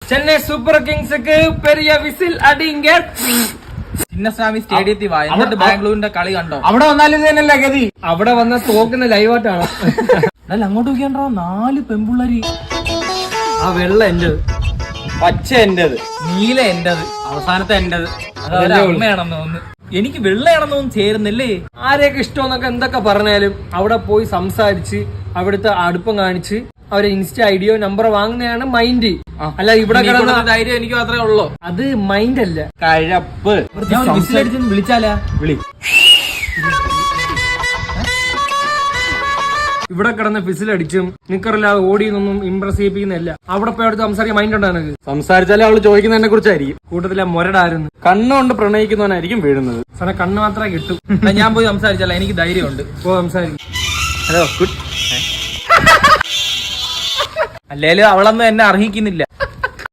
Chennai super kings പെരിയ whistle അടിങ്ക ചിന്നസ്വാമി സ്റ്റേഡിയത്തിൽ വാ. എന്നിട്ട് ബാംഗ്ലൂരിന്റെ കളി കണ്ടോ? അവിടെ വന്നാലും തന്നെയല്ല ഗതി. അവിടെ വന്ന തോക്കുന്ന ലൈവായിട്ടാണ്. അല്ല അങ്ങോട്ട് നോക്കിയാണ്ടോ 4 പെമ്പുള്ളരി. ആ വെള്ള എന്റേത്, പച്ച എന്റേത്, നീല എന്റേത്, അവസാനത്തെ എന്റേത്. അത് അമ്മയാണെന്ന് തോന്നുന്നു. എനിക്ക് വെള്ളയാണെന്ന് തോന്നുന്നു ചേരുന്നില്ലേ. ആരെയൊക്കെ ഇഷ്ടമെന്നൊക്കെ എന്തൊക്കെ പറഞ്ഞാലും അവിടെ പോയി സംസാരിച്ച് അവിടുത്തെ അടുപ്പം കാണിച്ച് അവരെ ഇൻസ്റ്റ ഐഡിയോ നമ്പർ വാങ്ങുന്നതാണ് മൈൻഡ്. അല്ല ഇവിടെ കിടന്ന ധൈര്യം എനിക്ക് മാത്രമേ ഉള്ളൂ. അത് മൈൻഡ് അല്ല, കഴപ്പ്. വിളിച്ചാലാ വിളി. ഇവിടെ കിടന്ന് ഫിസിലടിച്ചും നിക്കറില്ലാതെ ഓടിയൊന്നും ഇംപ്രസ് ചെയ്യിപ്പിക്കുന്നില്ല. അവിടെ പോയി അടുത്ത് സംസാരിക്കാൻ മൈൻഡ് ഉണ്ടാണ്. സംസാരിച്ചാലേ അവള് ചോദിക്കുന്നതിനെ കുറിച്ചായിരിക്കും. കൂട്ടത്തിലെ മുരടായിരുന്നു. കണ്ണുകൊണ്ട് പ്രണയിക്കുന്നവനായിരിക്കും വീഴുന്നത്. സാറേ കണ്ണ് മാത്രമേ കിട്ടും. ഞാൻ പോയി സംസാരിച്ചാലോ, എനിക്ക് ധൈര്യമുണ്ട്. പോ സംസാരിക്കും. Hello good. അല്ലേലും അവളൊന്നും എന്നെ അർഹിക്കുന്നില്ല.